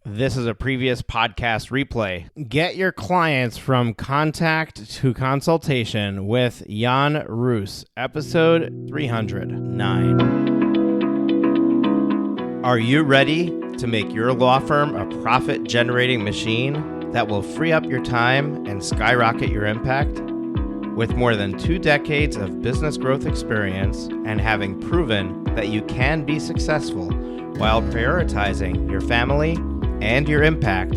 This is a previous podcast replay. Get your clients from contact to consultation with Jan Roos, episode 309. Are you ready to make your law firm a profit-generating machine that will free up your time and skyrocket your impact? With more than 2 decades of business growth experience and having proven that you can be successful while prioritizing your family and your impact,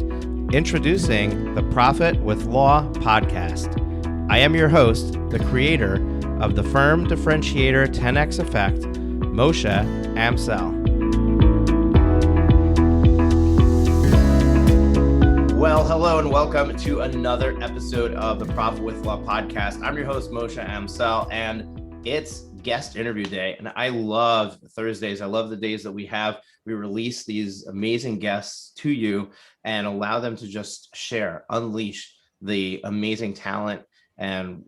introducing the Profit with Law podcast. I am your host, the creator of the firm differentiator 10X Effect, Moshe Amsel. Well, hello and welcome to another episode of the Profit with Law podcast. I'm your host, Moshe Amsel, and it's guest interview day. And I love Thursdays. I love the days that we release these amazing guests to you and allow them to just share, unleash the amazing talent and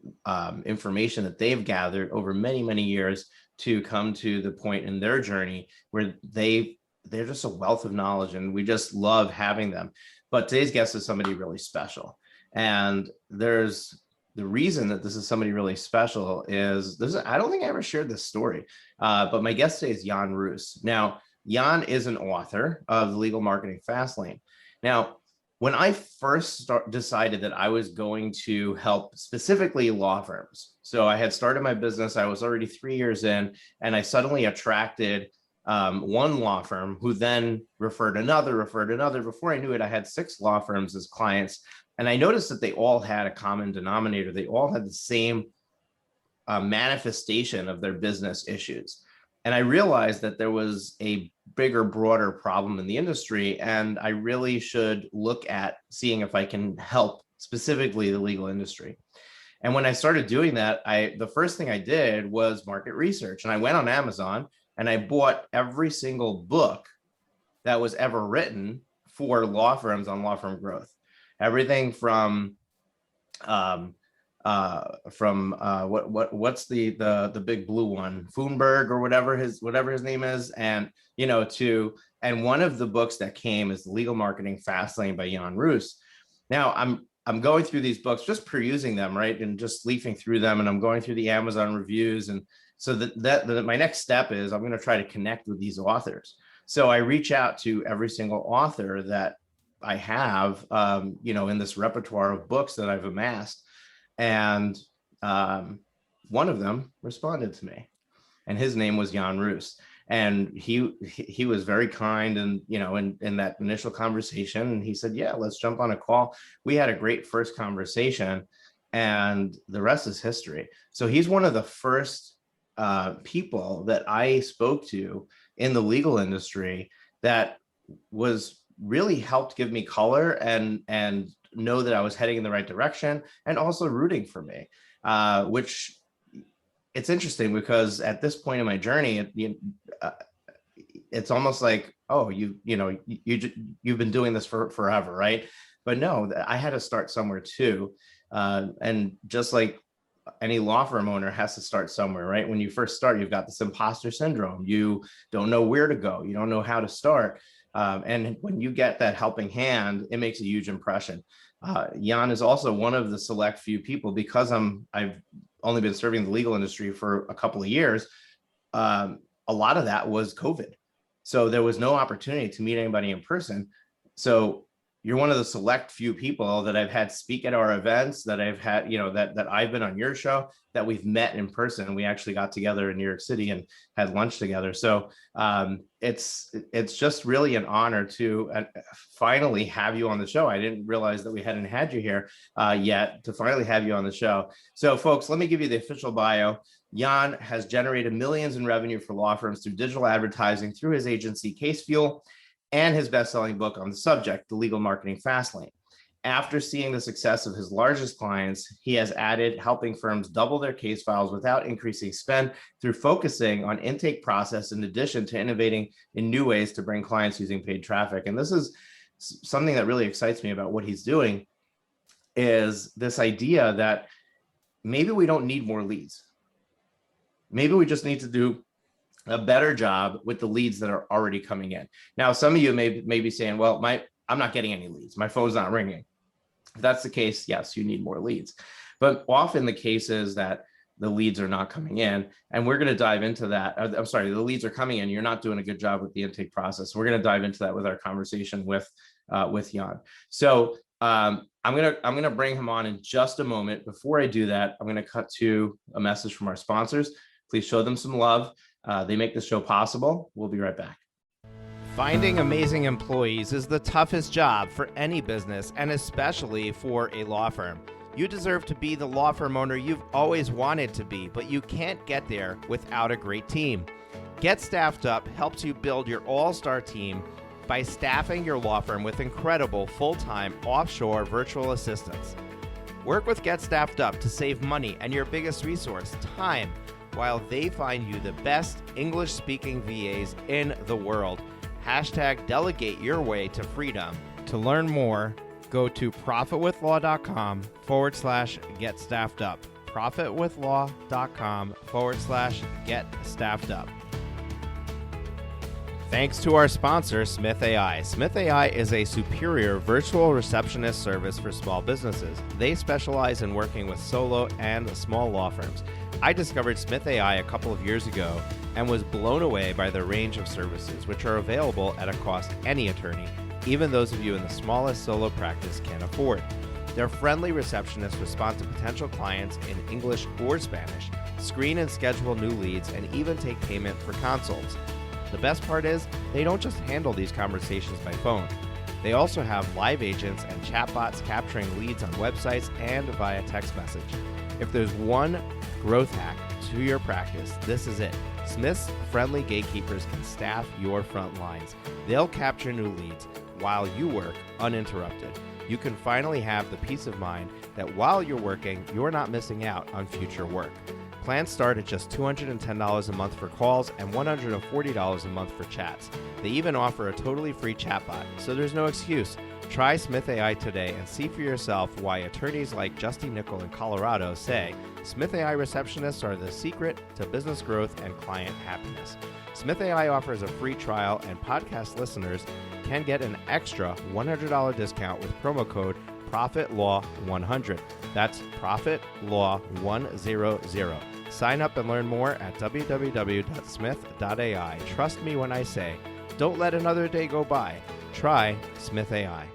information that they've gathered over many, many years to come to the point in their journey where they're just a wealth of knowledge, and we just love having them. But today's guest is somebody really special. And the reason that this is somebody really special is I don't think I ever shared this story, but my guest today is Jan Roos. Now, Jan is an author of the Legal Marketing Fast Lane. Now, when I first decided that I was going to help specifically law firms, so I had started my business, I was already 3 years in, and I suddenly attracted one law firm who then referred another. Before I knew it, I had 6 law firms as clients. And I noticed that they all had a common denominator. They all had the same manifestation of their business issues. And I realized that there was a bigger, broader problem in the industry, and I really should look at seeing if I can help specifically the legal industry. And when I started doing that, the first thing I did was market research. And I went on Amazon and I bought every single book that was ever written for law firms on law firm growth. Everything from what's the big blue one, Foonberg or whatever his name is, and and one of the books that came is the Legal Marketing Fast Lane by Jan Roos. Now I'm going through these books, just perusing them, right, and just leafing through them, and I'm going through the Amazon reviews, and so that my next step is I'm going to try to connect with these authors. So I reach out to every single author that I have, in this repertoire of books that I've amassed. And one of them responded to me, and his name was Jan Roos. And he was very kind, and, in that initial conversation, and he said, yeah, let's jump on a call. We had a great first conversation, and the rest is history. So he's one of the first people that I spoke to in the legal industry that was really helped give me color and know that I was heading in the right direction, and also rooting for me, which it's interesting because at this point in my journey, it's almost like, oh, you've been doing this for forever, right? But no, I had to start somewhere too. And just like any law firm owner has to start somewhere, right? When you first start, you've got this imposter syndrome. You don't know where to go. You don't know how to start. And when you get that helping hand, it makes a huge impression. Jan is also one of the select few people, because I've only been serving the legal industry for a couple of years. A lot of that was COVID. So there was no opportunity to meet anybody in person. So you're one of the select few people that I've had speak at our events, that I've had, that I've been on your show, that we've met in person. We actually got together in New York City and had lunch together. So it's just really an honor to finally have you on the show. I didn't realize that we hadn't had you here yet, to finally have you on the show. So folks, let me give you the official bio. Jan has generated millions in revenue for law firms through digital advertising through his agency, Case Fuel, and his best-selling book on the subject, The Legal Marketing Fast Lane. After seeing the success of his largest clients, he has added helping firms double their case files without increasing spend through focusing on intake process, in addition to innovating in new ways to bring clients using paid traffic. And this is something that really excites me about what he's doing, is this idea that maybe we don't need more leads. Maybe we just need to do a better job with the leads that are already coming in. Now, some of you may be saying, well, I'm not getting any leads. My phone's not ringing. If that's the case, yes, you need more leads. But often the case is that the leads are not coming in, and we're going to dive into that. I'm sorry, the leads are coming in. You're not doing a good job with the intake process. We're going to dive into that with our conversation with Jan. So I'm gonna bring him on in just a moment. Before I do that, I'm going to cut to a message from our sponsors. Please show them some love. They make the show possible. We'll be right back. Finding amazing employees is the toughest job for any business, and especially for a law firm. You deserve to be the law firm owner you've always wanted to be, but you can't get there without a great team. Get Staffed Up helps you build your all-star team by staffing your law firm with incredible full-time offshore virtual assistants. Work with Get Staffed Up to save money and your biggest resource, time, while they find you the best English-speaking VAs in the world. Hashtag delegate your way to freedom. To learn more, go to profitwithlaw.com/get staffed up. profitwithlaw.com/get staffed up. Thanks to our sponsor, Smith AI. Smith AI is a superior virtual receptionist service for small businesses. They specialize in working with solo and small law firms. I discovered Smith AI a couple of years ago and was blown away by the range of services, which are available at a cost any attorney, even those of you in the smallest solo practice, can afford. Their friendly receptionists respond to potential clients in English or Spanish, screen and schedule new leads, and even take payment for consults. The best part is, they don't just handle these conversations by phone. They also have live agents and chatbots capturing leads on websites and via text message. If there's one growth hack to your practice, this is it. Smith's friendly gatekeepers can staff your front lines. They'll capture new leads while you work uninterrupted. You can finally have the peace of mind that while you're working, you're not missing out on future work. Plans start at just $210 a month for calls and $140 a month for chats. They even offer a totally free chatbot, so there's no excuse. Try Smith AI today and see for yourself why attorneys like Justy Nickel in Colorado say Smith AI receptionists are the secret to business growth and client happiness. Smith AI offers a free trial, and podcast listeners can get an extra $100 discount with promo code ProfitLaw100. That's ProfitLaw100. Sign up and learn more at www.smith.ai. Trust me when I say, don't let another day go by. Try Smith AI.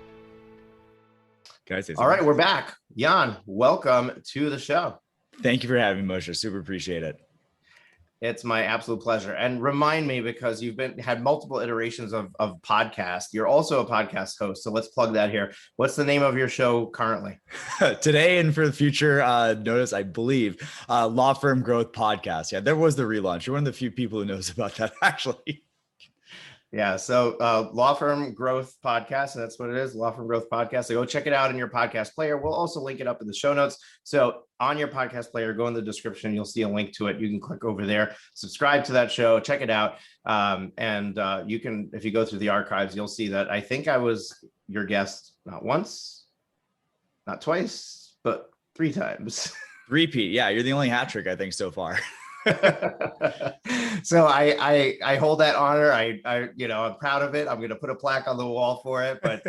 Can I say something? All right, we're back. Jan, welcome to the show. Thank you for having me, Moshe. Super appreciate it. It's my absolute pleasure. And remind me, because you've had multiple iterations of podcast. You're also a podcast host, so let's plug that here. What's the name of your show currently? Today and for the future, notice, I believe, Law Firm Growth Podcast. Yeah, there was the relaunch. You're one of the few people who knows about that, actually. Yeah, so Law Firm Growth Podcast, that's what it is, Law Firm Growth Podcast. So go check it out in your podcast player. We'll also link it up in the show notes. So on your podcast player, go in the description. You'll see a link to it. You can click over there, subscribe to that show, check it out. And you can, if you go through the archives, you'll see that I think I was your guest not once, not twice, but 3 times. Repeat. Yeah, you're the only hat trick, I think, so far. So I hold that honor. I'm proud of it. I'm going to put a plaque on the wall for it. But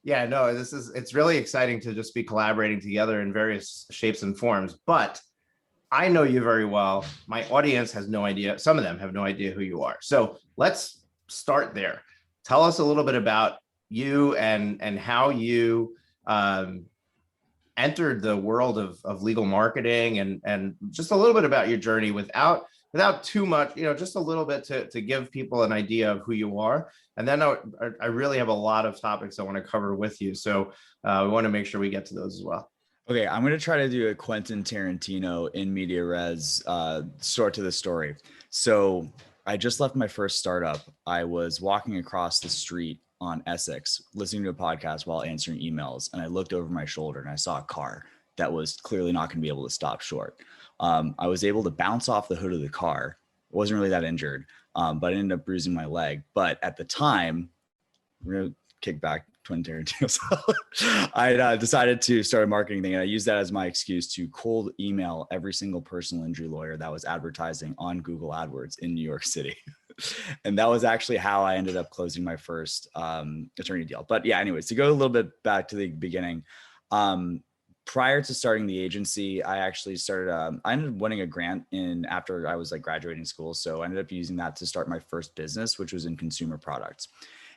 yeah, no, it's really exciting to just be collaborating together in various shapes and forms. But I know you very well. My audience has no idea. Some of them have no idea who you are. So let's start there. Tell us a little bit about you and how you entered the world of legal marketing, and just a little bit about your journey without too much, just a little bit to give people an idea of who you are. And then I really have a lot of topics I want to cover with you. So we want to make sure we get to those as well. Okay, I'm going to try to do a Quentin Tarantino in media res sort to the story. So I just left my first startup. I was walking across the street on Essex, listening to a podcast while answering emails. And I looked over my shoulder and I saw a car that was clearly not going to be able to stop short. I was able to bounce off the hood of the car. I wasn't really that injured, but I ended up bruising my leg. But at the time, we're going to kick back Quentin Tarantino. So I decided to start a marketing thing. And I used that as my excuse to cold email every single personal injury lawyer that was advertising on Google AdWords in New York City. And that was actually how I ended up closing my first attorney deal. But yeah, anyways, to go a little bit back to the beginning, prior to starting the agency, I actually started, I ended up winning a grant after I was like graduating school. So I ended up using that to start my first business, which was in consumer products.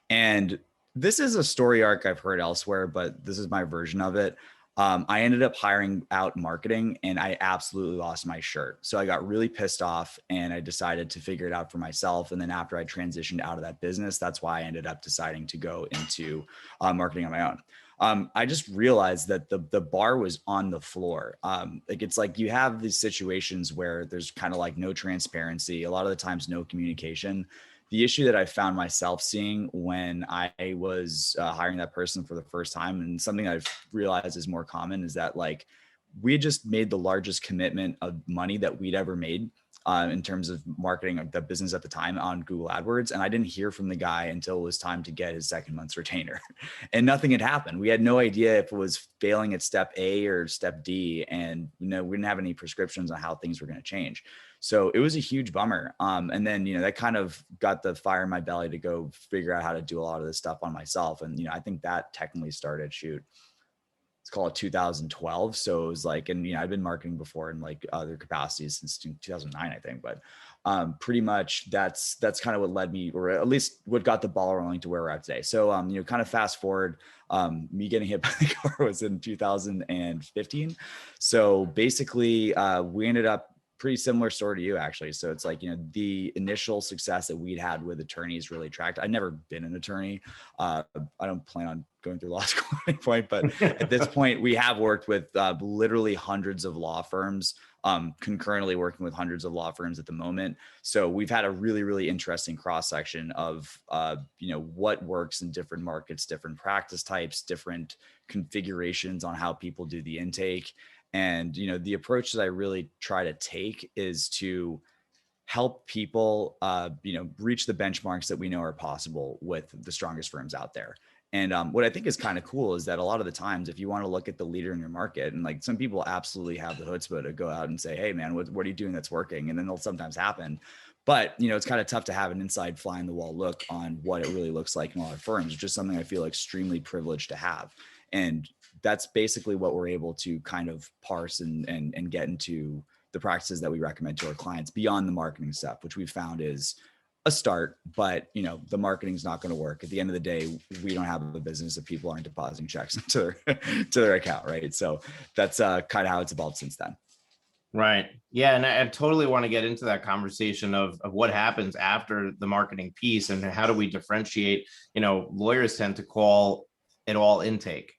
And this is a story arc I've heard elsewhere, but this is my version of it. I ended up hiring out marketing and I absolutely lost my shirt. So I got really pissed off and I decided to figure it out for myself. And then after I transitioned out of that business, that's why I ended up deciding to go into marketing on my own. I just realized that the bar was on the floor. Like it's like you have these situations where there's kind of like no transparency, a lot of the times no communication. The issue that I found myself seeing when I was hiring that person for the first time, and something I've realized is more common, is that like we just made the largest commitment of money that we'd ever made in terms of marketing the business at the time on Google AdWords. And I didn't hear from the guy until it was time to get his second month's retainer and nothing had happened. We had no idea if it was failing at step A or step D. And we didn't have any prescriptions on how things were going to change. So it was a huge bummer. And then, that kind of got the fire in my belly to go figure out how to do a lot of this stuff on myself. And, I think that technically started, let's call it 2012. So it was like, and I've been marketing before in like other capacities since 2009, I think, but pretty much that's kind of what led me, or at least what got the ball rolling to where we're at today. So, kind of fast forward, me getting hit by the car was in 2015. So basically we ended up, pretty similar story to you actually. So it's like, the initial success that we'd had with attorneys really tracked. I'd never been an attorney. I don't plan on going through law school at any point, but at this point we have worked with literally hundreds of law firms, concurrently working with hundreds of law firms at the moment. So we've had a really, really interesting cross section of, what works in different markets, different practice types, different configurations on how people do the intake. And, the approach that I really try to take is to help people, reach the benchmarks that we know are possible with the strongest firms out there. And what I think is kind of cool is that a lot of the times, if you want to look at the leader in your market, and like some people absolutely have the chutzpah to go out and say, hey, man, what are you doing that's working? And then it'll sometimes happen. But, it's kind of tough to have an inside fly in the wall look on what it really looks like in a lot of firms, which is something I feel extremely privileged to have. And that's basically what we're able to kind of parse and get into the practices that we recommend to our clients beyond the marketing stuff, which we found is a start, but the marketing is not going to work. At the end of the day, we don't have a business if people aren't depositing checks into their account, right? So that's kind of how it's evolved since then. Right. Yeah. And I totally want to get into that conversation of what happens after the marketing piece and how do we differentiate. Lawyers tend to call it all intake,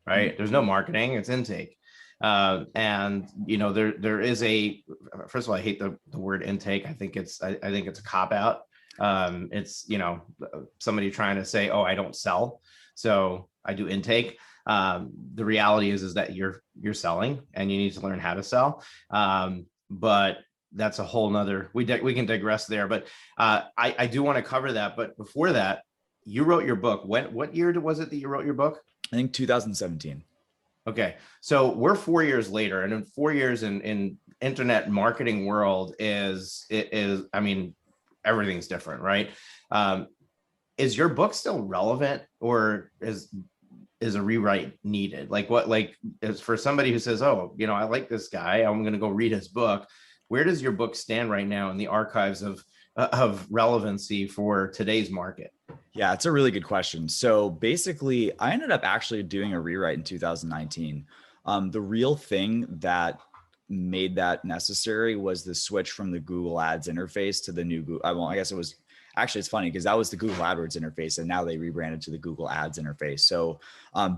right? Mm-hmm. There's no marketing, it's intake. And there is first of all, I hate the word intake. I think it's a cop out. It's somebody trying to say, oh, I don't sell, so I do intake. The reality is that you're selling and you need to learn how to sell. But that's a whole nother, we can digress there, but I do want to cover that. But before that, you wrote your book. What year was it that you wrote your book? I think 2017. Okay. So we're 4 years later, and in 4 years in internet marketing world is, I mean, everything's different, right? Is your book still relevant, or is a rewrite needed? Is for somebody who says, oh, I like this guy, I'm going to go read his book. Where does your book stand right now in the archives of relevancy for today's market? Yeah, it's a really good question. So basically, I ended up actually doing a rewrite in 2019. The real thing that made that necessary was the switch from the Google Ads interface to the new Google. I guess it was actually, it's funny because that was the Google AdWords interface, and now they rebranded to the Google Ads interface. So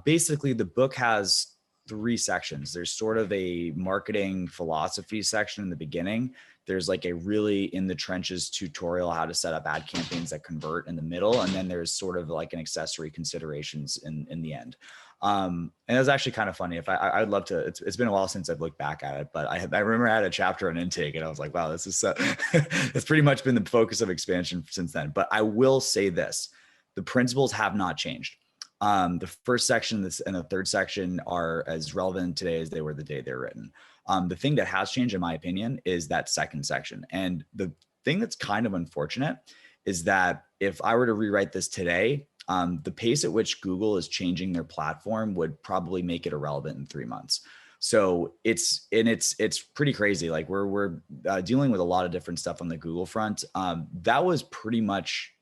basically, the book has 3 sections. There's sort of a marketing philosophy section in the beginning. There's like a really in the trenches tutorial how to set up ad campaigns that convert in the middle. And then there's sort of like an accessory considerations in the end. And it was actually kind of funny. If I'd love to, it's been a while since I've looked back at it, but I remember I had a chapter on intake and I was like, wow, this is it's pretty much been the focus of expansion since then. But I will say this, the principles have not changed. The first section and the third section are as relevant today as they were the day they were written. The thing that has changed, in my opinion, is that second section. And the thing that's kind of unfortunate is that if I were to rewrite this today, the pace at which Google is changing their platform would probably make it irrelevant in 3 months. So it's pretty crazy. Like we're dealing with a lot of different stuff on the Google front. That was pretty much,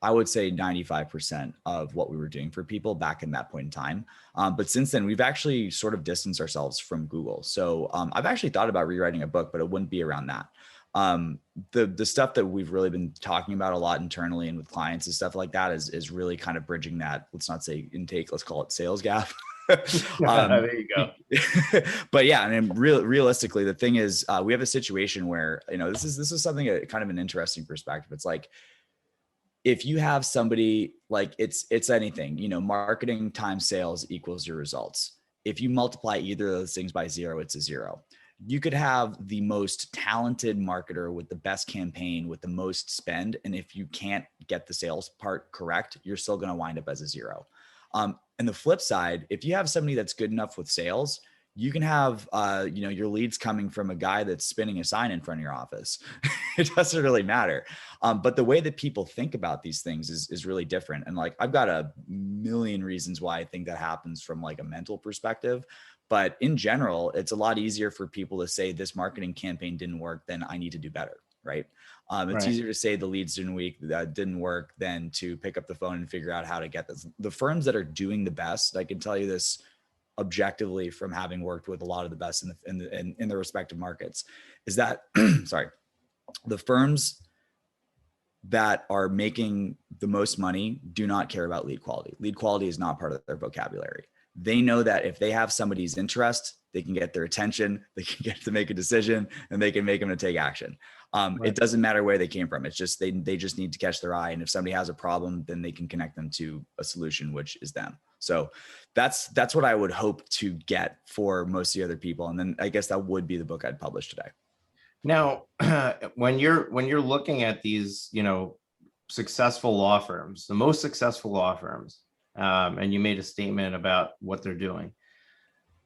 I would say 95% of what we were doing for people back in that point in time. But since then, we've actually sort of distanced ourselves from Google. So I've actually thought about rewriting a book, but it wouldn't be around that. The stuff that we've really been talking about a lot internally and with clients and stuff like that is really kind of bridging that, let's not say intake, let's call it sales gap. There you go. But yeah, I mean, realistically, the thing is, we have a situation where, this is something kind of an interesting perspective. It's like, if you have somebody, like it's anything, marketing times sales equals your results. If you multiply either of those things by 0, it's a 0. You could have the most talented marketer with the best campaign with the most spend. And if you can't get the sales part correct, you're still going to wind up as a 0. And the flip side, if you have somebody that's good enough with sales, you can have, your leads coming from a guy that's spinning a sign in front of your office. It doesn't really matter. But the way that people think about these things is really different. And like, I've got a million reasons why I think that happens from like a mental perspective. But in general, it's a lot easier for people to say this marketing campaign didn't work than I need to do better. Right. It's easier to say the leads didn't work than to pick up the phone and figure out how to get this. The firms that are doing the best, I can tell you this objectively from having worked with a lot of the best in the respective markets, is that sorry, the firms that are making the most money do not care about lead quality. Lead quality is not part of their vocabulary. They know that if they have somebody's interest, they can get their attention, they can get to make a decision, and they can make them to take action. It doesn't matter where they came from. It's just, they just need to catch their eye. And if somebody has a problem, then they can connect them to a solution, which is them. So that's what I would hope to get for most of the other people. And then I guess that would be the book I'd publish today. Now, when you're looking at these, successful law firms, the most successful law firms, and you made a statement about what they're doing.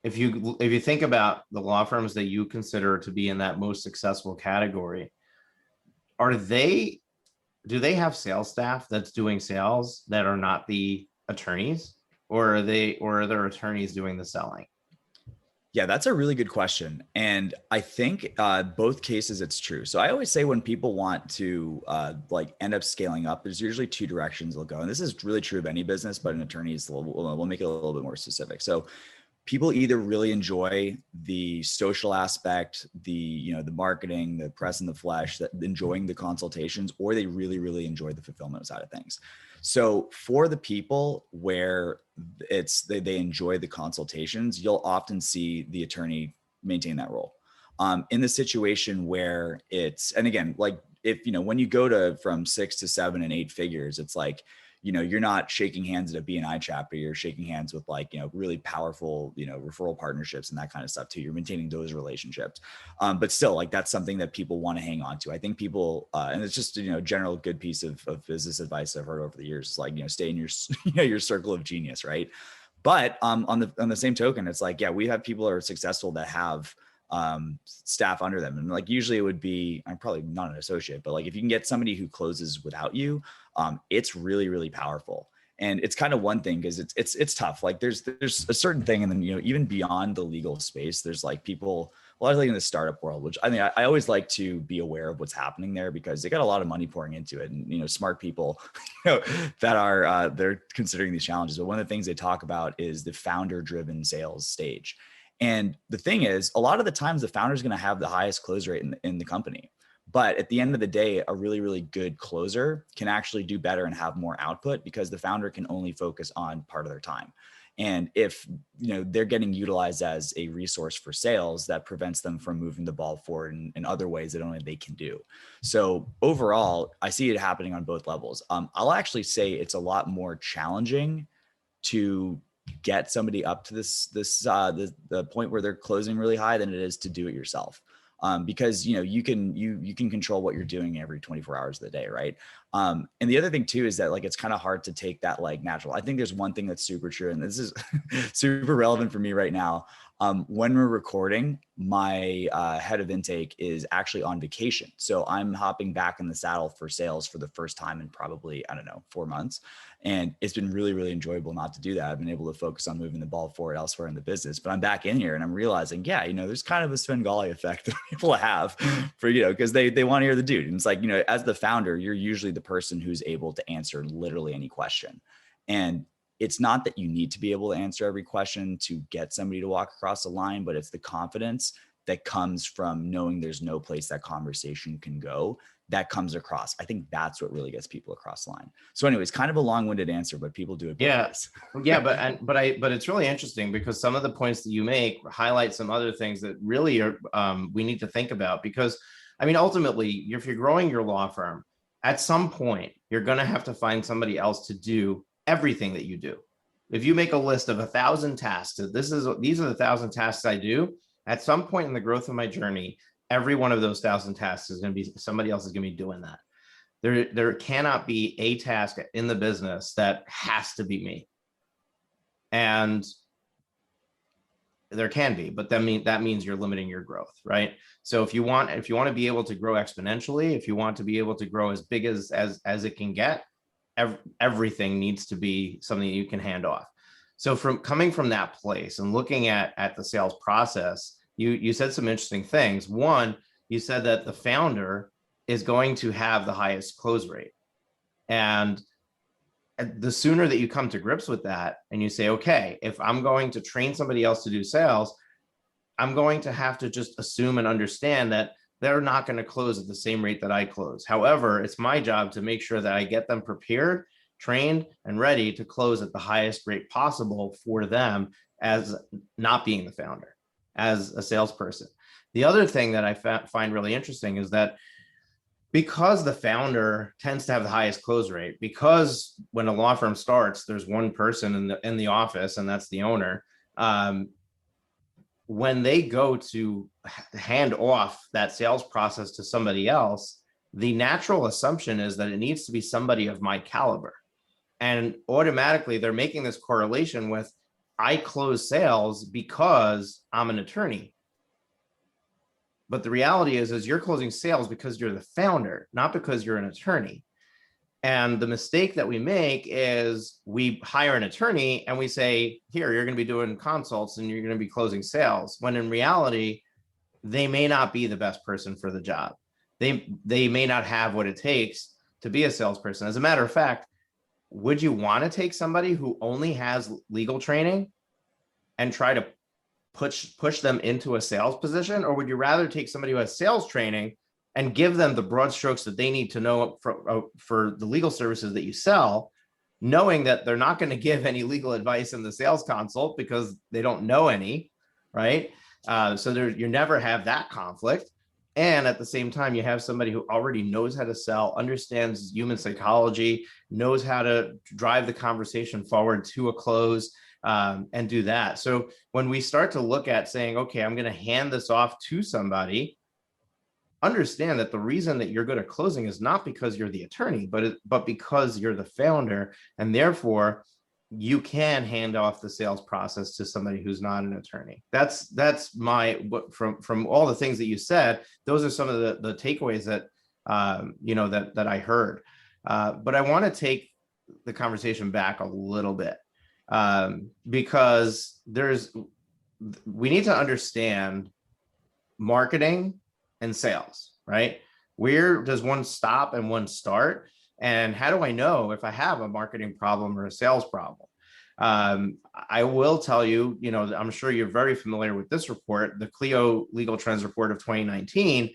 If you think about the law firms that you consider to be in that most successful category, do they have sales staff that's doing sales that are not the attorneys, or are their attorneys doing the selling? Yeah, that's a really good question. And I think both cases it's true. So I always say when people want to end up scaling up, there's usually 2 directions they'll go. And this is really true of any business, but in attorneys, we'll make it a little bit more specific. So people either really enjoy the social aspect, the marketing, the press in the flesh, that enjoying the consultations, or they really, really enjoy the fulfillment side of things. So for the people where they enjoy the consultations, you'll often see the attorney maintain that role. In the situation where and again, like if, when you go from 6 to 7 and 8 figures, it's like, you're not shaking hands at a B&I chapter, you're shaking hands with really powerful, referral partnerships and that kind of stuff too. You're maintaining those relationships. But still, that's something that people want to hang on to. I think people, and it's just, general good piece of business advice I've heard over the years, stay in your, your circle of genius. Right. But on the same token, it's like, yeah, we have people that are successful that have staff under them. And usually it would be, I'm probably not an associate, but if you can get somebody who closes without you, it's really, really powerful. And it's kind of one thing because it's tough. There's a certain thing. And then, even beyond the legal space, there's people, well, I was in the startup world, which I mean, I always like to be aware of what's happening there because they got a lot of money pouring into it and, smart people that are, they're considering these challenges. But one of the things they talk about is the founder driven sales stage. And the thing is, a lot of the times the founder is going to have the highest close rate in the company. But at the end of the day, a really, really good closer can actually do better and have more output because the founder can only focus on part of their time. And if they're getting utilized as a resource for sales, that prevents them from moving the ball forward in other ways that only they can do. So overall, I see it happening on both levels. I'll actually say it's a lot more challenging to get somebody up to the point where they're closing really high than it is to do it yourself. Because you can control what you're doing every 24 hours of the day, right? And the other thing too is that like it's kind of hard to take that like natural. I think there's one thing that's super true, and this is super relevant for me right now. When we're recording, my head of intake is actually on vacation. So I'm hopping back in the saddle for sales for the first time in probably, I don't know, 4 months. And it's been really, really enjoyable not to do that. I've been able to focus on moving the ball forward elsewhere in the business, but I'm back in here and I'm realizing, yeah, there's kind of a Svengali effect that people have for, because they want to hear the dude. And it's like, as the founder, you're usually the person who's able to answer literally any question. And it's not that you need to be able to answer every question to get somebody to walk across the line, but it's the confidence that comes from knowing there's no place that conversation can go that comes across. I think that's what really gets people across the line. So anyways, kind of a long-winded answer, but people do it both ways. Yeah, but it's really interesting because some of the points that you make highlight some other things that really are we need to think about, because I mean, ultimately, if you're growing your law firm, at some point, you're going to have to find somebody else to do everything that you do. If you make a list of 1,000 tasks, these are the 1,000 tasks I do, at some point in the growth of my journey, every one of those 1,000 tasks is going to be somebody else is going to be doing that. There cannot be a task in the business that has to be me. And there can be, but that means you're limiting your growth, right? So if you want to be able to grow exponentially, if you want to be able to grow as big as it can get, everything needs to be something you can hand off. So coming from that place and looking at the sales process, you said some interesting things. One, you said that the founder is going to have the highest close rate. And the sooner that you come to grips with that and you say, okay, if I'm going to train somebody else to do sales, I'm going to have to just assume and understand that they're not going to close at the same rate that I close. However, it's my job to make sure that I get them prepared, trained, and ready to close at the highest rate possible for them as not being the founder, as a salesperson. The other thing that I find really interesting is that because the founder tends to have the highest close rate, because when a law firm starts, there's one person in the office, and that's the owner. When they go to hand off that sales process to somebody else, the natural assumption is that it needs to be somebody of my caliber. And automatically they're making this correlation with, I close sales because I'm an attorney. But the reality is you're closing sales because you're the founder, not because you're an attorney. And the mistake that we make is we hire an attorney and we say, here, you're going to be doing consults and you're going to be closing sales. When in reality, they may not be the best person for the job. They may not have what it takes to be a salesperson. As a matter of fact, would you want to take somebody who only has legal training and try to push them into a sales position? Or would you rather take somebody who has sales training and give them the broad strokes that they need to know for the legal services that you sell, knowing that they're not going to give any legal advice in the sales consult because they don't know any, right? So you never have that conflict. And at the same time, you have somebody who already knows how to sell, understands human psychology, knows how to drive the conversation forward to a close, and do that. So when we start to look at saying, okay, I'm going to hand this off to somebody, understand that the reason that you're good at closing is not because you're the attorney, but because you're the founder, and therefore you can hand off the sales process to somebody who's not an attorney. That's from all the things that you said. Those are some of the takeaways that that I heard. But I want to take the conversation back a little bit, because we need to understand marketing and sales, right? Where does one stop and one start? And how do I know if I have a marketing problem or a sales problem? I will tell you, I'm sure you're very familiar with this report, the Clio Legal Trends Report of 2019.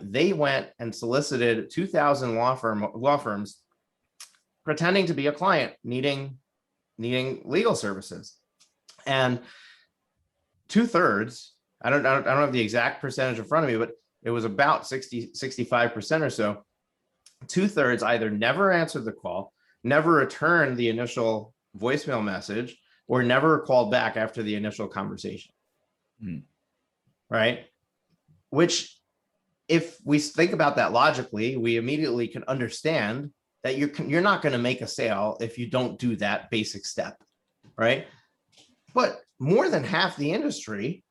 They went and solicited 2,000 law firms pretending to be a client needing legal services, and 2/3. I don't have the exact percentage in front of me, but it was about 65% or so. 2/3 either never answered the call, never returned the initial voicemail message, or never called back after the initial conversation. Right? Which if we think about that logically, we immediately can understand that you're not going to make a sale if you don't do that basic step, right? But more than half the industry,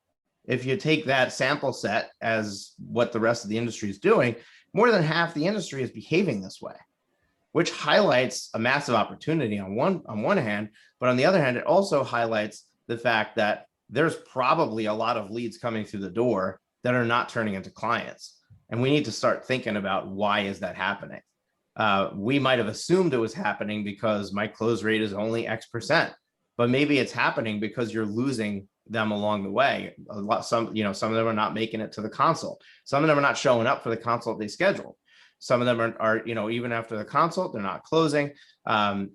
if you take that sample set as what the rest of the industry is doing, more than half the industry is behaving this way, which highlights a massive opportunity on one hand, but on the other hand, it also highlights the fact that there's probably a lot of leads coming through the door that are not turning into clients. And we need to start thinking about why is that happening? We might have assumed it was happening because my close rate is only X%, but maybe it's happening because you're losing them along the way. Some of them are not making it to the consult. Some of them are not showing up for the consult they scheduled. Some of them are even after the consult, they're not closing.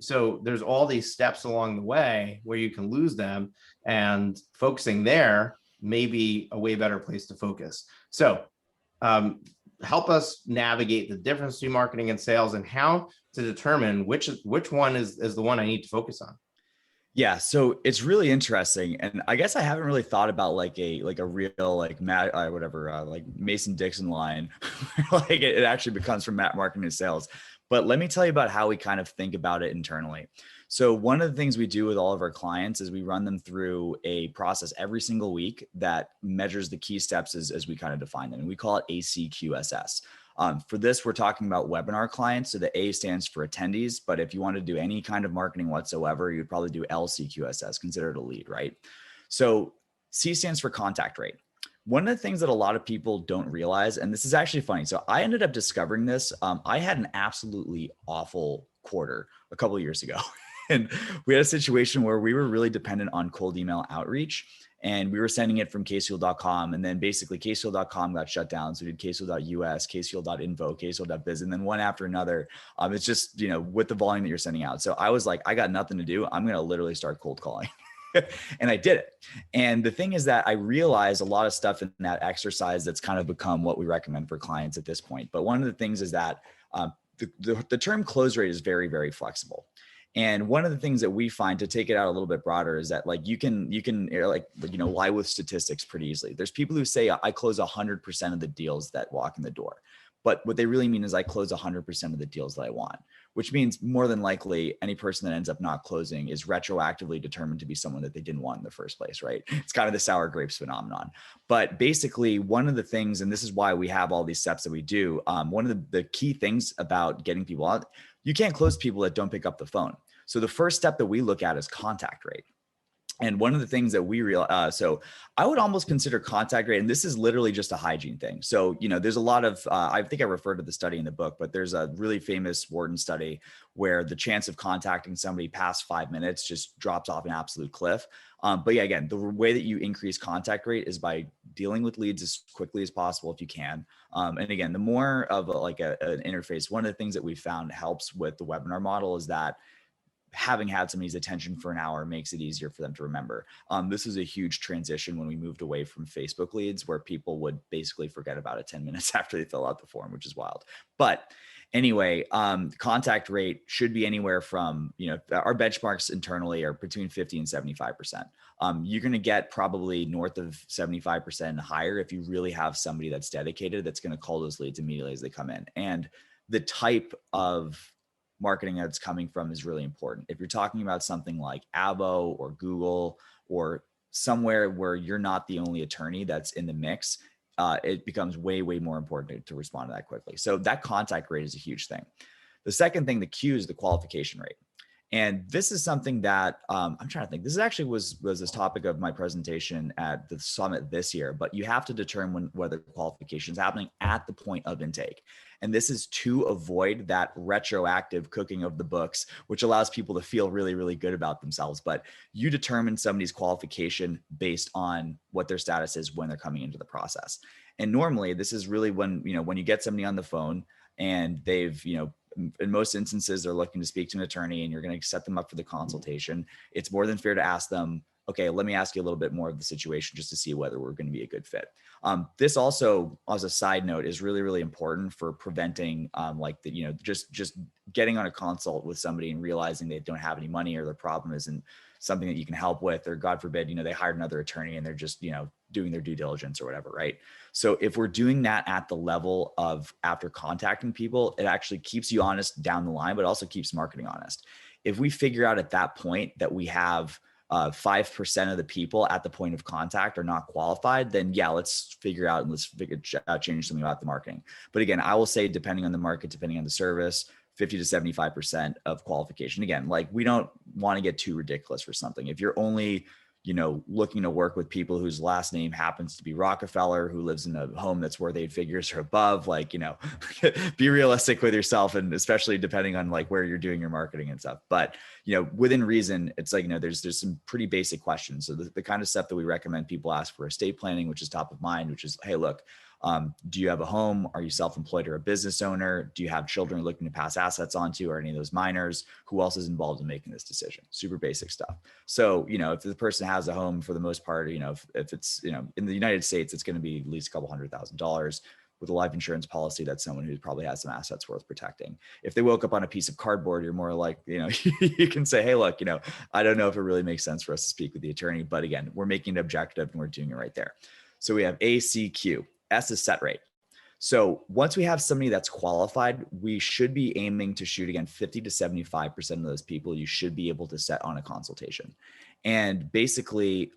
So there's all these steps along the way where you can lose them, and focusing there may be a way better place to focus. So help us navigate the difference between marketing and sales, and how to determine which one is the one I need to focus on. Yeah, so it's really interesting, and I guess I haven't really thought about like a real like like Mason-Dixon line, like it actually becomes from marketing to sales. But let me tell you about how we kind of think about it internally. So one of the things we do with all of our clients is we run them through a process every single week that measures the key steps as we kind of define them, and we call it ACQSS. For this, we're talking about webinar clients. So the A stands for attendees, but if you want to do any kind of marketing whatsoever, you'd probably do LCQSS, consider it a lead, right? So C stands for contact rate. One of the things that a lot of people don't realize, and this is actually funny. So I ended up discovering this. I had an absolutely awful quarter a couple of years ago. And we had a situation where we were really dependent on cold email outreach. And we were sending it from casefuel.com, and then basically casefuel.com got shut down. So we did casefuel.us, casefuel.info, casefuel.biz, and then one after another. It's just, with the volume that you're sending out. So I was like, I got nothing to do. I'm going to literally start cold calling. And I did it. And the thing is that I realized a lot of stuff in that exercise that's kind of become what we recommend for clients at this point. But one of the things is that the term close rate is very, very flexible. And one of the things that we find, to take it out a little bit broader, is that like you can lie with statistics pretty easily. There's people who say I close 100% of the deals that walk in the door, but what they really mean is I close 100% of the deals that I want, which means more than likely any person that ends up not closing is retroactively determined to be someone that they didn't want in the first place, right? It's kind of the sour grapes phenomenon. But basically, one of the things, and this is why we have all these steps that we do, one of the key things about getting people out, you can't close people that don't pick up the phone. So the first step that we look at is contact rate. And one of the things that we so I would almost consider contact rate, and this is literally just a hygiene thing. So, there's a lot of, I think I referred to the study in the book, but there's a really famous Wharton study where the chance of contacting somebody past 5 minutes just drops off an absolute cliff. But yeah, again, the way that you increase contact rate is by dealing with leads as quickly as possible if you can. And again, the more of an interface, one of the things that we found helps with the webinar model is that having had somebody's attention for an hour makes it easier for them to remember. This is a huge transition when we moved away from Facebook leads, where people would basically forget about it 10 minutes after they fill out the form, which is wild. But anyway, contact rate should be anywhere from, our benchmarks internally are between 50 and 75%. You're going to get probably north of 75% and higher if you really have somebody that's dedicated, that's going to call those leads immediately as they come in. And the type of marketing that's coming from is really important. If you're talking about something like Avo or Google or somewhere where you're not the only attorney that's in the mix, it becomes way, way more important to respond to that quickly. So that contact rate is a huge thing. The second thing, the Q, is the qualification rate. And this is something that I'm trying to think. This actually was this topic of my presentation at the summit this year, but you have to determine whether qualification is happening at the point of intake. And this is to avoid that retroactive cooking of the books, which allows people to feel really, really good about themselves. But you determine somebody's qualification based on what their status is when they're coming into the process. And normally this is really when you get somebody on the phone and they've, in most instances, they're looking to speak to an attorney and you're going to set them up for the consultation. It's more than fair to ask them, okay, let me ask you a little bit more of the situation just to see whether we're going to be a good fit. This also, as a side note, is really, really important for preventing just getting on a consult with somebody and realizing they don't have any money or their problem isn't something that you can help with, or God forbid, they hired another attorney and they're just, doing their due diligence or whatever, right? So if we're doing that at the level of after contacting people, it actually keeps you honest down the line, but also keeps marketing honest. If we figure out at that point that we have 5% of the people at the point of contact are not qualified, then yeah, let's figure out and let's change something about the marketing. But again, I will say, depending on the market, depending on the service, 50 to 75% of qualification. Again, like we don't want to get too ridiculous for something. If you're only, looking to work with people whose last name happens to be Rockefeller, who lives in a home that's worth 8 figures or above, like, be realistic with yourself, and especially depending on like where you're doing your marketing and stuff. But, within reason, it's like, there's some pretty basic questions. So the kind of stuff that we recommend people ask for estate planning, which is top of mind, which is, hey, look, do you have a home? Are you self-employed or a business owner? Do you have children looking to pass assets onto, or any of those minors? Who else is involved in making this decision? Super basic stuff. So, if the person has a home, for the most part, if it's, in the United States, it's going to be at least a couple $100,000. With a life insurance policy, that's someone who probably has some assets worth protecting. If they woke up on a piece of cardboard, you're more like, you can say, hey, look, I don't know if it really makes sense for us to speak with the attorney, but again, we're making it objective and we're doing it right there. So we have A, C, Q. S is set rate. So once we have somebody that's qualified, we should be aiming to shoot, again, 50 to 75% of those people you should be able to set on a consultation. And basically,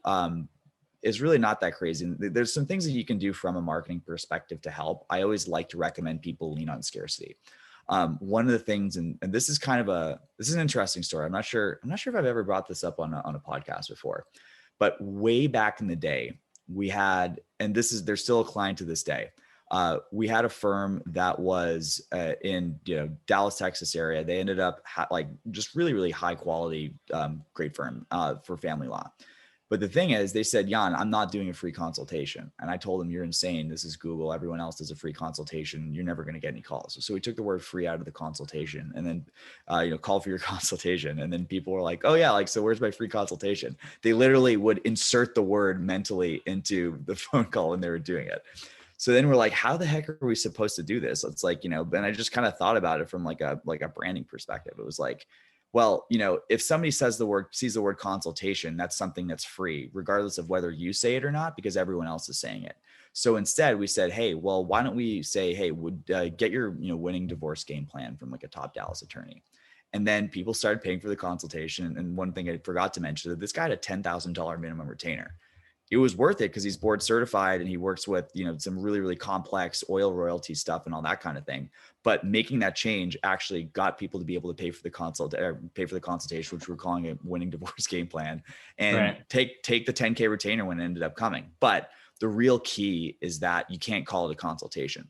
it's really not that crazy. And there's some things that you can do from a marketing perspective to help. I always like to recommend people lean on scarcity. One of the things, and this is this is an interesting story. I'm not sure if I've ever brought this up on a podcast before, but way back in the day, we had, and they're still a client to this day. We had a firm that was in Dallas, Texas area. They ended up just really, really high quality, great firm for family law. But the thing is, they said, Jan, I'm not doing a free consultation. And I told them, you're insane. This is Google. Everyone else does a free consultation. You're never going to get any calls. So we took the word free out of the consultation, and then, call for your consultation. And then people were like, oh yeah, like, so where's my free consultation? They literally would insert the word mentally into the phone call when they were doing it. So then we're like, how the heck are we supposed to do this? It's like, and I just kind of thought about it from like a branding perspective. It was like, well, if somebody sees the word consultation, that's something that's free, regardless of whether you say it or not, because everyone else is saying it. So instead we said, hey, well, why don't we say, hey, would get your, winning divorce game plan from like a top Dallas attorney. And then people started paying for the consultation. And one thing I forgot to mention, that this guy had a $10,000 minimum retainer. It was worth it because he's board certified and he works with, some really, really complex oil royalty stuff and all that kind of thing. But making that change actually got people to be able to pay for the consultation, which we're calling a winning divorce game plan, and take the 10K retainer when it ended up coming. But the real key is that you can't call it a consultation.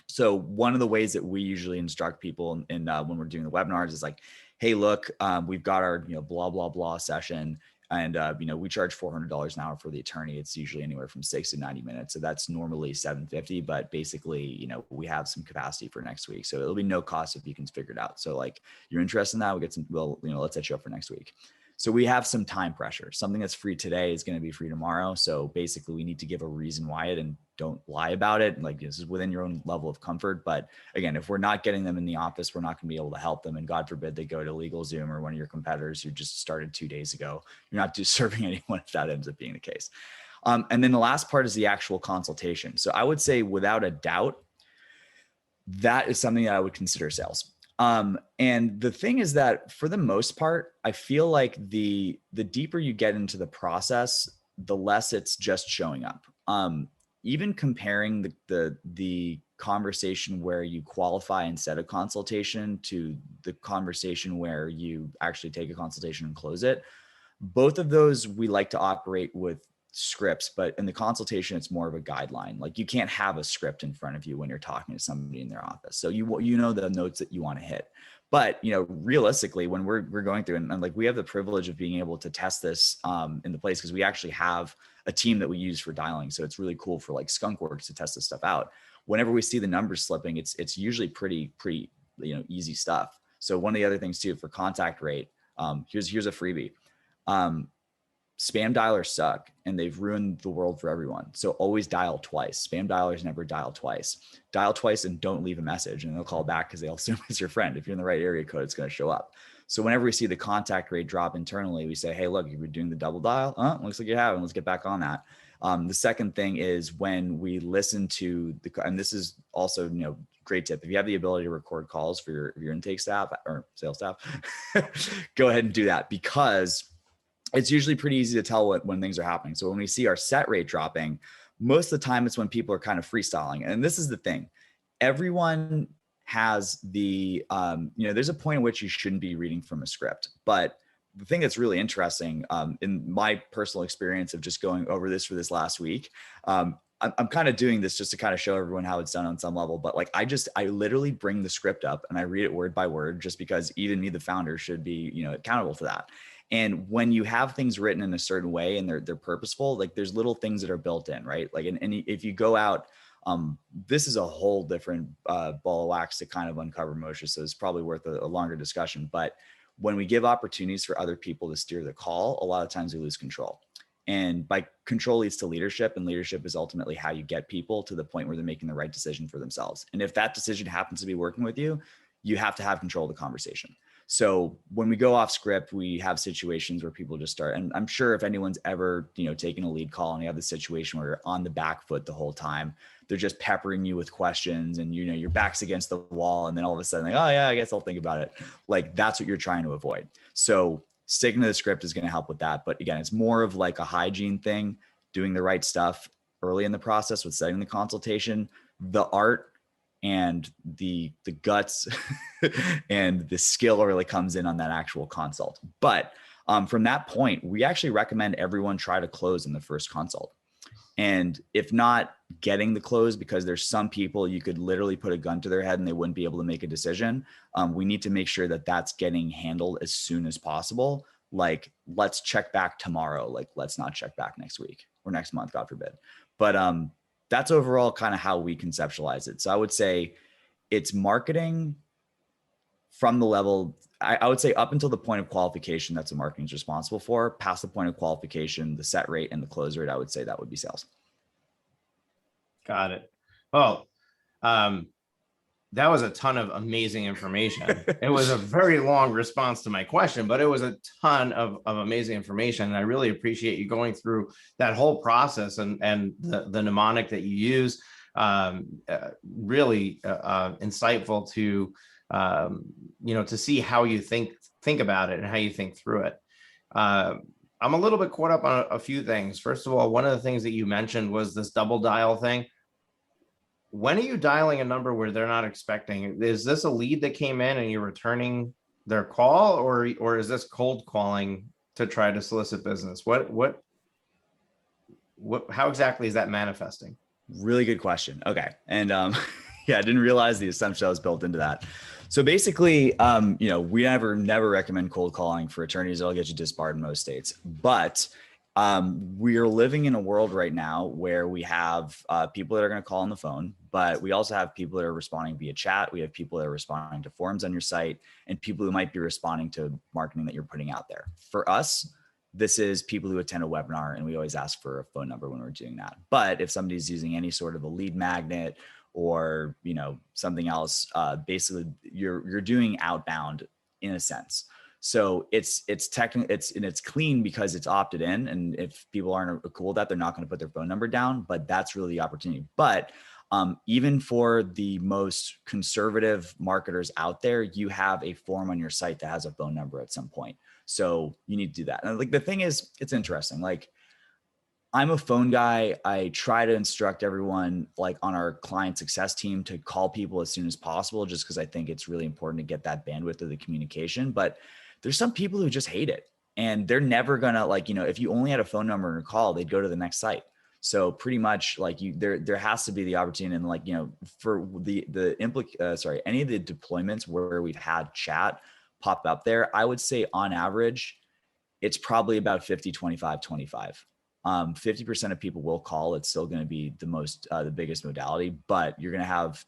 So one of the ways that we usually instruct people in when we're doing the webinars is like, hey, look, we've got our, blah, blah, blah session. And, we charge $400 an hour for the attorney. It's usually anywhere from 6 to 90 minutes. So that's normally $750, but basically, we have some capacity for next week. So it'll be no cost if you can figure it out. So like, you're interested in that, let's set you up for next week. So we have some time pressure. Something that's free today is going to be free tomorrow. So basically we need to give a reason why and don't lie about it. Like, this is within your own level of comfort. But again, if we're not getting them in the office, we're not going to be able to help them. And God forbid they go to LegalZoom or one of your competitors who just started 2 days ago. You're not serving anyone if that ends up being the case. And then the last part is the actual consultation. So I would say without a doubt, that is something that I would consider sales. And the thing is that for the most part, I feel like the deeper you get into the process, the less it's just showing up. Even comparing the conversation where you qualify and set a consultation to the conversation where you actually take a consultation and close it, both of those we like to operate with scripts, but in the consultation, it's more of a guideline. Like, you can't have a script in front of you when you're talking to somebody in their office. So you know the notes that you want to hit. But, realistically, when we're going through and like, we have the privilege of being able to test this in the place, because we actually have a team that we use for dialing. So it's really cool for like Skunkworks to test this stuff out. Whenever we see the numbers slipping, it's usually pretty easy stuff. So one of the other things too, for contact rate, here's a freebie. Spam dialers suck and they've ruined the world for everyone. So always dial twice. Spam dialers never dial twice. Dial twice and don't leave a message, and they'll call back because they'll assume it's your friend. If you're in the right area code, it's going to show up. So whenever we see the contact rate drop internally, we say, hey, look, you're doing the double dial. Looks like you have, and let's get back on that. The second thing is when we listen to and this is also, great tip. If you have the ability to record calls for your intake staff or sales staff, go ahead and do that, because it's usually pretty easy to tell when things are happening. So when we see our set rate dropping, most of the time it's when people are kind of freestyling. And this is the thing. Everyone has the, there's a point at which you shouldn't be reading from a script. But the thing that's really interesting, in my personal experience of just going over this for this last week, I'm kind of doing this just to kind of show everyone how it's done on some level, but like, I literally bring the script up and I read it word by word, just because even me, the founder, should be, accountable to that. And when you have things written in a certain way and they're purposeful, like there's little things that are built in, right? Like, and if you go out, this is a whole different ball of wax to kind of uncover, Moshe. So it's probably worth a longer discussion. But when we give opportunities for other people to steer the call, a lot of times we lose control. And by control leads to leadership, and leadership is ultimately how you get people to the point where they're making the right decision for themselves. And if that decision happens to be working with you, you have to have control of the conversation. So when we go off script, we have situations where people just start, and I'm sure if anyone's ever, taken a lead call and you have the situation where you're on the back foot the whole time, they're just peppering you with questions and, your back's against the wall. And then all of a sudden, like, oh yeah, I guess I'll think about it. Like, that's what you're trying to avoid. So sticking to the script is going to help with that. But again, it's more of like a hygiene thing, doing the right stuff early in the process with setting the consultation. The art and the guts and the skill really comes in on that actual consult. But from that point, we actually recommend everyone try to close in the first consult. And if not getting the close, because there's some people you could literally put a gun to their head and they wouldn't be able to make a decision, we need to make sure that that's getting handled as soon as possible. Like, let's check back tomorrow. Like, let's not check back next week or next month, God forbid. But that's overall kind of how we conceptualize it. So I would say it's marketing from the level, I would say up until the point of qualification, that's what marketing is responsible for. Past the point of qualification, the set rate and the close rate, I would say that would be sales. Got it. Well, that was a ton of amazing information. It was a very long response to my question, but it was a ton of amazing information. And I really appreciate you going through that whole process and the mnemonic that you use. Really insightful to, to see how you think about it and how you think through it. I'm a little bit caught up on a few things. First of all, one of the things that you mentioned was this double dial thing. When are you dialing a number where they're not expecting? Is this a lead that came in and you're returning their call, or is this cold calling to try to solicit business? What how exactly is that manifesting? Really good question. Okay. And yeah, I didn't realize the assumption that was built into that. So basically, we never recommend cold calling for attorneys. It'll get you disbarred in most states. But we are living in a world right now where we have people that are going to call on the phone, but we also have people that are responding via chat. We have people that are responding to forums on your site, and people who might be responding to marketing that you're putting out there. For us, this is people who attend a webinar, and we always ask for a phone number when we're doing that. But if somebody's using any sort of a lead magnet or, something else, basically you're doing outbound in a sense. So it's clean because it's opted in. And if people aren't cool with that, they're not going to put their phone number down, but that's really the opportunity. But even for the most conservative marketers out there, you have a form on your site that has a phone number at some point. So you need to do that. And like, the thing is, it's interesting. Like, I'm a phone guy. I try to instruct everyone, like on our client success team, to call people as soon as possible, just because I think it's really important to get that bandwidth of the communication. But there's some people who just hate it, and they're never gonna, like, if you only had a phone number and a call, they'd go to the next site. So pretty much like there has to be the opportunity, and like, for any of the deployments where we've had chat pop up there, I would say on average, it's probably about 50, 25, 25. 50% of people will call. It's still going to be the biggest modality, but you're going to have,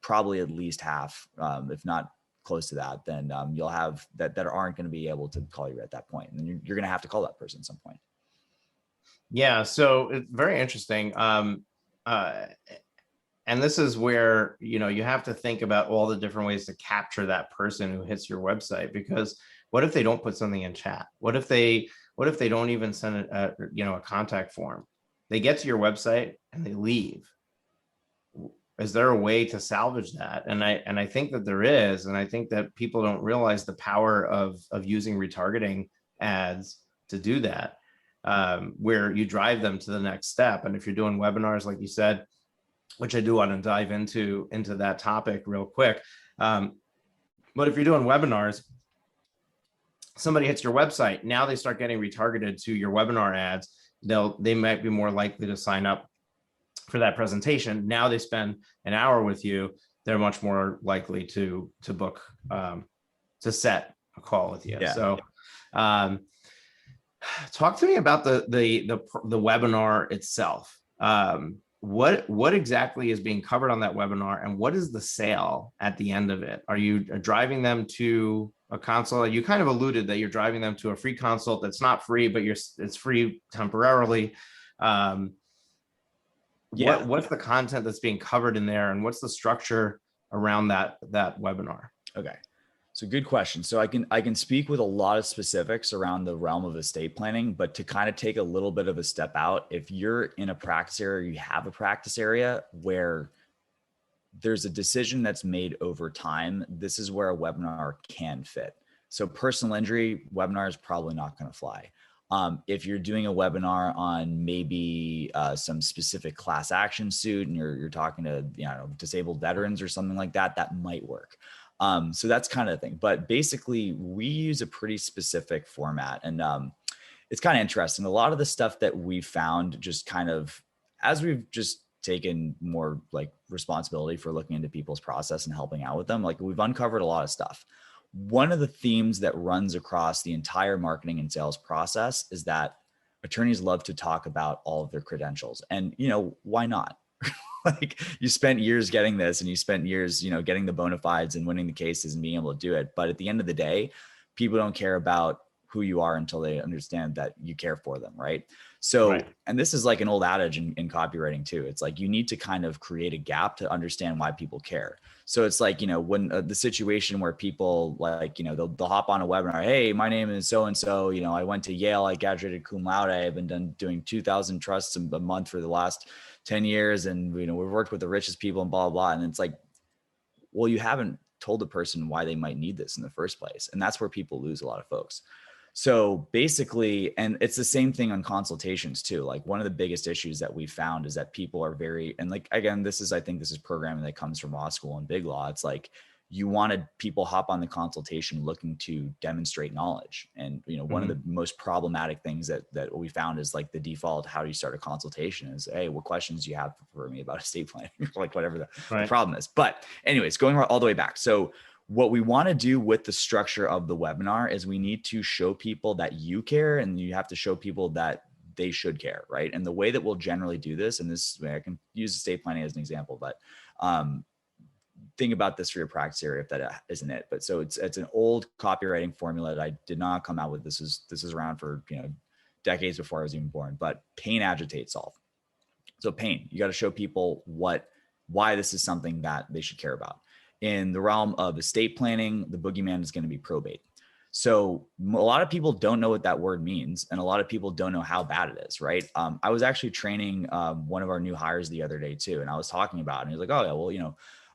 probably at least half, if not close to that, then you'll have that aren't going to be able to call you at that point. And you're going to have to call that person at some point. Yeah. So it's very interesting. And this is where, you have to think about all the different ways to capture that person who hits your website, because what if they don't put something in chat? What if they don't even send a contact form? they get to your website and they leave. Is there a way to salvage that? And I think that there is, and I think that people don't realize the power of using retargeting ads to do that, where you drive them to the next step. And if you're doing webinars, like you said, which I do want to dive into that topic real quick, but if you're doing webinars, somebody hits your website, now they start getting retargeted to your webinar ads. They might be more likely to sign up for that presentation. Now they spend an hour with you, they're much more likely to book, to set a call with you. Yeah. So talk to me about the webinar itself. What exactly is being covered on that webinar, and what is the sale at the end of it? Are you driving them to a consult? You kind of alluded that you're driving them to a free consult that's not free, but it's free temporarily. What's the content that's being covered in there, and what's the structure around that webinar? Okay. So good question. So I can speak with a lot of specifics around the realm of estate planning, but to kind of take a little bit of a step out, if you're in a practice area, you have a practice area where there's a decision that's made over time, this is where a webinar can fit. So personal injury webinar is probably not going to fly. If you're doing a webinar on maybe some specific class action suit and you're talking to disabled veterans or something like that, that might work. So that's kind of the thing. But basically, we use a pretty specific format, and it's kind of interesting. A lot of the stuff that we found, just kind of as we've just taken more like responsibility for looking into people's process and helping out with them, like we've uncovered a lot of stuff. One of the themes that runs across the entire marketing and sales process is that attorneys love to talk about all of their credentials. And, why not? Like you spent years getting this, and you spent years, getting the bona fides and winning the cases and being able to do it. But at the end of the day, people don't care about who you are until they understand that you care for them. Right. So, right. And this is like an old adage in copywriting too. It's like, you need to kind of create a gap to understand why people care. So it's like, when the situation where people like, they'll hop on a webinar. Hey, my name is so-and-so, I went to Yale, I graduated cum laude. I've been doing 2,000 trusts a month for the last 10 years. And, we've worked with the richest people and blah, blah, blah. And it's like, well, you haven't told the person why they might need this in the first place. And that's where people lose a lot of folks. So basically, and it's the same thing on consultations too. Like one of the biggest issues that we found is that people are and like, again, I think this is programming that comes from law school and big law. It's like, you wanted people hop on the consultation looking to demonstrate knowledge. And, one of the most problematic things that we found is like the default, how do you start a consultation is, hey, what questions do you have for me about estate planning? Like whatever the problem is. But anyways, going all the way back. So what we want to do with the structure of the webinar is we need to show people that you care, and you have to show people that they should care, right? And the way that we'll generally do this, and this I can use estate planning as an example, but think about this for your practice area if that isn't it. But so it's an old copywriting formula that I did not come out with. This is around for decades before I was even born. But pain, agitate, solve. So pain, you got to show people why this is something that they should care about. In the realm of estate planning, the boogeyman is going to be probate. So a lot of people don't know what that word means, and a lot of people don't know how bad it is, right? I was actually training one of our new hires the other day too, and I was talking about it, and he was like, oh yeah,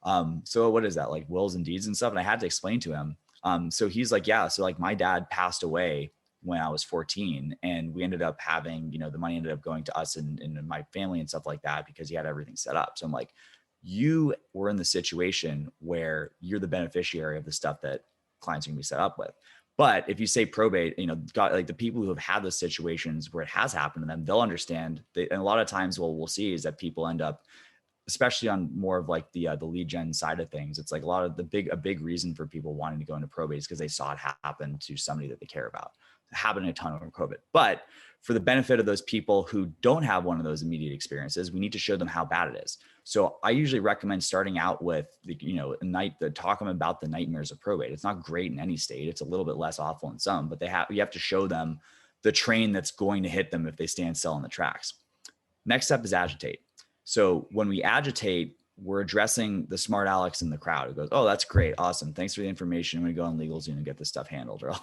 well, so what is that, like wills and deeds and stuff? And I had to explain to him. So he's like, yeah, so like my dad passed away when I was 14, and we ended up having, the money ended up going to us and my family and stuff like that because he had everything set up. So I'm like, you were in the situation where you're the beneficiary of the stuff that clients are going to be set up with. But if you say probate, like the people who have had those situations where it has happened to them, they'll understand. And a lot of times what we'll see is that people end up, especially on more of like the lead gen side of things, it's like a big reason for people wanting to go into probate is because they saw it happen to somebody that they care about. It happened a ton over COVID. But for the benefit of those people who don't have one of those immediate experiences, we need to show them how bad it is. So I usually recommend starting out with talk them about the nightmares of probate. It's not great in any state. It's a little bit less awful in some, but you have to show them the train that's going to hit them if they stand still in the tracks. Next step is agitate. So when we agitate, we're addressing the smart Alex in the crowd who goes, oh, that's great. Awesome. Thanks for the information. I'm going to go on LegalZoom and get this stuff handled. Or,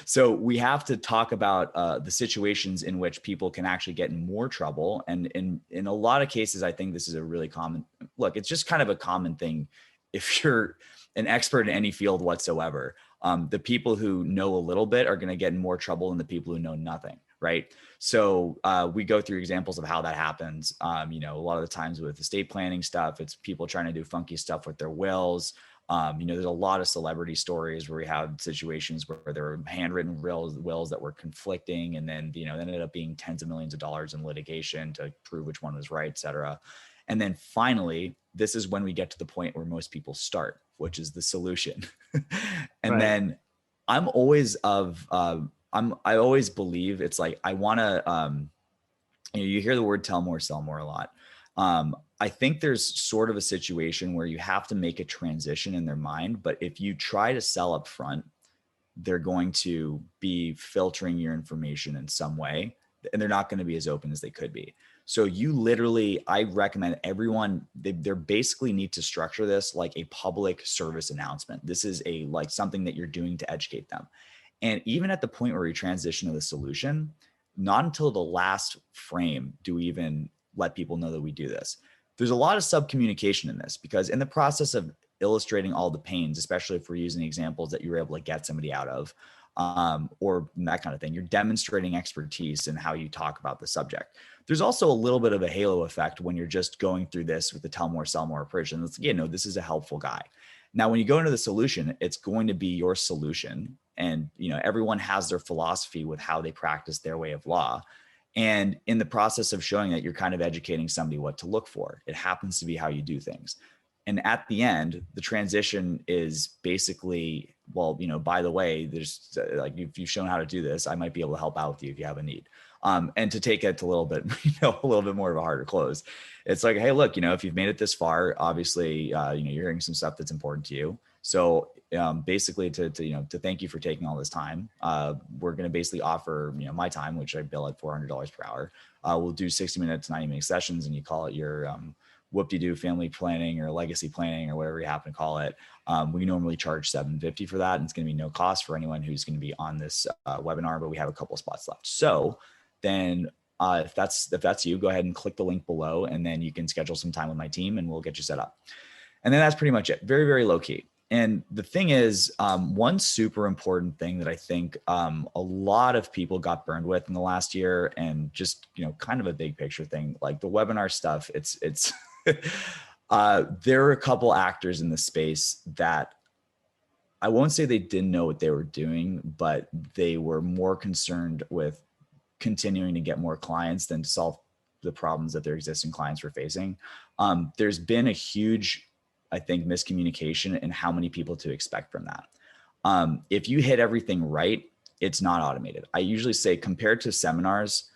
so we have to talk about the situations in which people can actually get in more trouble. And in a lot of cases, I think this is a really common, look, it's just kind of a common thing. If you're an expert in any field whatsoever, the people who know a little bit are going to get in more trouble than the people who know nothing. Right. So we go through examples of how that happens. A lot of the times with estate planning stuff, it's people trying to do funky stuff with their wills. There's a lot of celebrity stories where we have situations where there were handwritten wills that were conflicting, and then, that ended up being tens of millions of dollars in litigation to prove which one was right, et cetera. And then finally, this is when we get to the point where most people start, which is the solution. And then I'm always I always believe it's like, I want to, you hear the word tell more, sell more a lot. I think there's sort of a situation where you have to make a transition in their mind, but if you try to sell up front, they're going to be filtering your information in some way, and they're not going to be as open as they could be. So I recommend everyone, they basically need to structure this like a public service announcement. This is something that you're doing to educate them. And even at the point where we transition to the solution, not until the last frame do we even let people know that we do this. There's a lot of subcommunication in this, because in the process of illustrating all the pains, especially if we're using examples that you were able to get somebody out of, or that kind of thing, you're demonstrating expertise in how you talk about the subject. There's also a little bit of a halo effect when you're just going through this with the tell more, sell more approach. And this is a helpful guy. Now, when you go into the solution, it's going to be your solution. And, everyone has their philosophy with how they practice their way of law. And in the process of showing that, you're kind of educating somebody what to look for. It happens to be how you do things. And at the end, the transition is basically, by the way, there's if you've shown how to do this, I might be able to help out with you if you have a need. And to take it to a little bit, a little bit more of a harder close. It's like, hey, look, if you've made it this far, obviously, you're hearing some stuff that's important to you. So basically to thank you for taking all this time, we're going to basically offer, my time, which I bill at $400 per hour. We'll do 60 minutes, 90-minute sessions, and you call it your whoop-de-doo family planning or legacy planning or whatever you happen to call it. We normally charge $750 for that, and it's going to be no cost for anyone who's going to be on this webinar, but we have a couple of spots left. So then if that's you, go ahead and click the link below, and then you can schedule some time with my team and we'll get you set up. And then that's pretty much it. Very, very low key. And the thing is, one super important thing that I think a lot of people got burned with in the last year, and just, kind of a big picture thing, like the webinar stuff, it's there are a couple actors in the space that I won't say they didn't know what they were doing, but they were more concerned with continuing to get more clients than to solve the problems that their existing clients were facing. There's been a huge, I think, miscommunication in how many people to expect from that. If you hit everything right, it's not automated. I usually say, compared to seminars,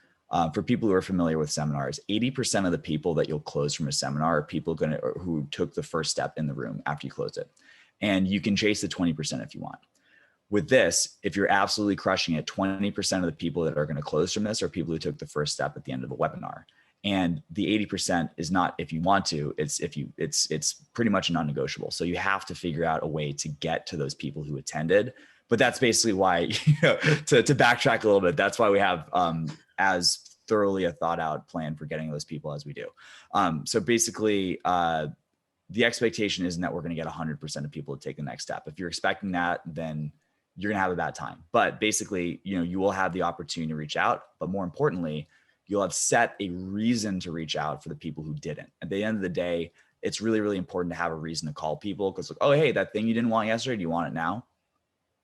for people who are familiar with seminars, 80% of the people that you'll close from a seminar are people who took the first step in the room after you closed it. And you can chase the 20% if you want. With this, if you're absolutely crushing it, 20% of the people that are going to close from this are people who took the first step at the end of the webinar. And the 80% is not if you want to, it's pretty much non-negotiable. So you have to figure out a way to get to those people who attended. But that's basically why, to backtrack a little bit, that's why we have as thoroughly a thought out plan for getting those people as we do. So basically, the expectation isn't that we're going to get 100% of people to take the next step. If you're expecting that, then you're going to have a bad time. But basically, you will have the opportunity to reach out. But more importantly, you'll have set a reason to reach out for the people who didn't. At the end of the day, it's really, really important to have a reason to call people, because, oh, hey, that thing you didn't want yesterday, do you want it now?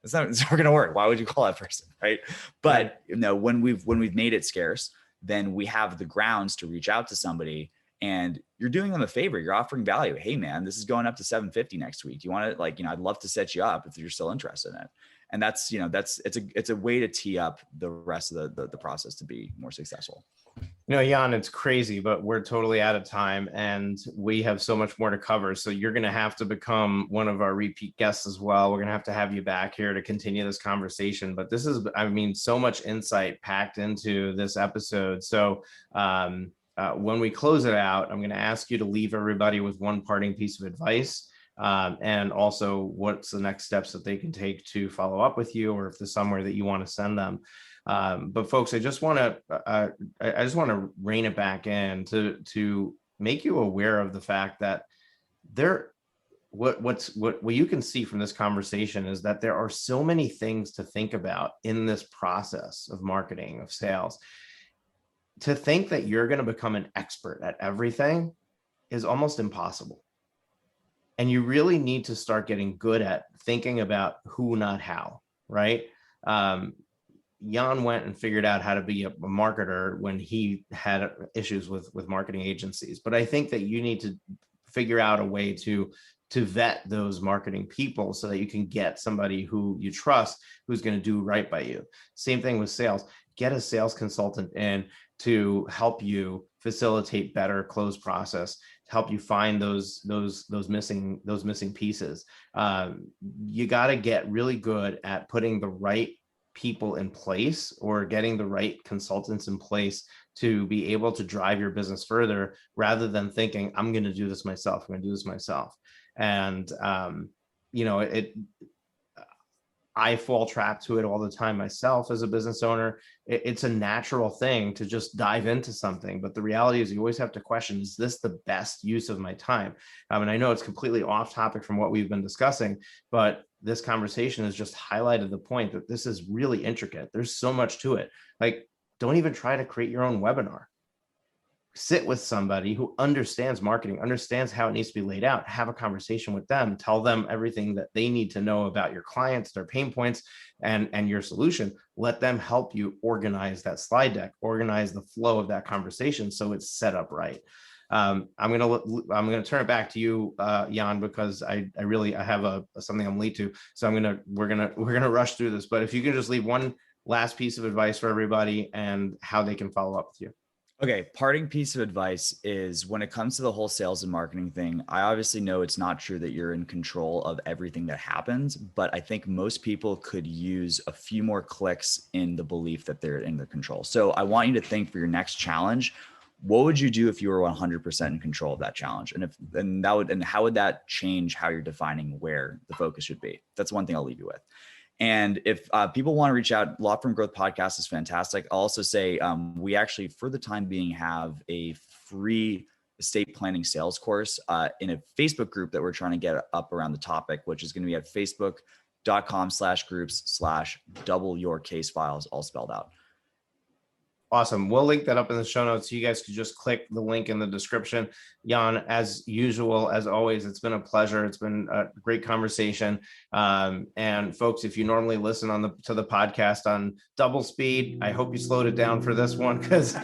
It's not going to work. Why would you call that person, right? But when we've made it scarce, then we have the grounds to reach out to somebody, and you're doing them a favor. You're offering value. Hey, man, this is going up to $750 next week. Do you want to, I'd love to set you up if you're still interested in it. And that's it's a way to tee up the rest of the process to be more successful. Jan, it's crazy, but we're totally out of time and we have so much more to cover. So you're going to have to become one of our repeat guests as well. We're going to have you back here to continue this conversation. But this is, so much insight packed into this episode. So when we close it out, I'm going to ask you to leave everybody with one parting piece of advice, and also what's the next steps that they can take to follow up with you, or if there's somewhere that you want to send them. But folks, I just want to rein it back in to make you aware of the fact that what you can see from this conversation is that there are so many things to think about in this process of marketing, of sales. To think that you're going to become an expert at everything is almost impossible. And you really need to start getting good at thinking about who, not how, right? Jan went and figured out how to be a marketer when he had issues with marketing agencies. But I think that you need to figure out a way to vet those marketing people so that you can get somebody who you trust, who's going to do right by you. Same thing with sales. Get a sales consultant in to help you facilitate better close process, help you find those missing pieces. You got to get really good at putting the right people in place, or getting the right consultants in place to be able to drive your business further, rather than thinking, I'm going to do this myself. I'm going to do this myself. And, I fall trapped to it all the time myself as a business owner. It's a natural thing to just dive into something. But the reality is you always have to question, is this the best use of my time? And I know it's completely off topic from what we've been discussing, but this conversation has just highlighted the point that this is really intricate. There's so much to it. Like, don't even try to create your own webinar. Sit with somebody who understands marketing, understands how it needs to be laid out, have a conversation with them, tell them everything that they need to know about your clients, their pain points, and your solution. Let them help you organize that slide deck, organize the flow of that conversation so it's set up right. I'm gonna turn it back to you, Jan, because I have something I'm late to. So we're gonna rush through this. But if you can just leave one last piece of advice for everybody and how they can follow up with you. Okay, parting piece of advice is, when it comes to the whole sales and marketing thing, I obviously know it's not true that you're in control of everything that happens, but I think most people could use a few more clicks in the belief that they're in their control. So I want you to think, for your next challenge, what would you do if you were 100% in control of that challenge? And how would that change how you're defining where the focus should be? That's one thing I'll leave you with. And if people want to reach out, Law Firm Growth Podcast is fantastic. I'll also say we actually, for the time being, have a free estate planning sales course in a Facebook group that we're trying to get up around the topic, which is going to be at facebook.com/groups/double-your-case-files, all spelled out. Awesome. We'll link that up in the show notes. So you guys could just click the link in the description. Jan, as usual, as always, it's been a pleasure. It's been a great conversation. And folks, if you normally listen to the podcast on double speed, I hope you slowed it down for this one, because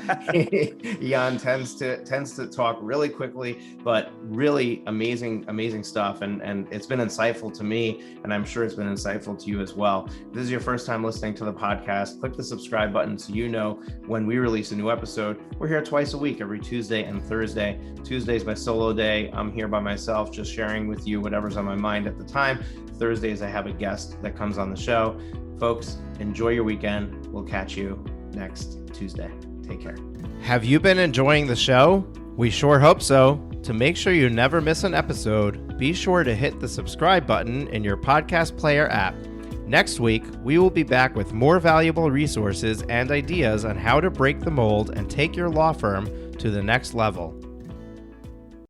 Jan tends to talk really quickly, but really amazing stuff. And it's been insightful to me, and I'm sure it's been insightful to you as well. If this is your first time listening to the podcast, click the subscribe button so you know when we release a new episode. We're here twice a week, every Tuesday and Thursday. Tuesday's my solo day. I'm here by myself, just sharing with you whatever's on my mind at the time. Thursdays, I have a guest that comes on the show. Folks, enjoy your weekend. We'll catch you next Tuesday. Take care. Have you been enjoying the show? We sure hope so. To make sure you never miss an episode, be sure to hit the subscribe button in your podcast player app. Next week, we will be back with more valuable resources and ideas on how to break the mold and take your law firm to the next level.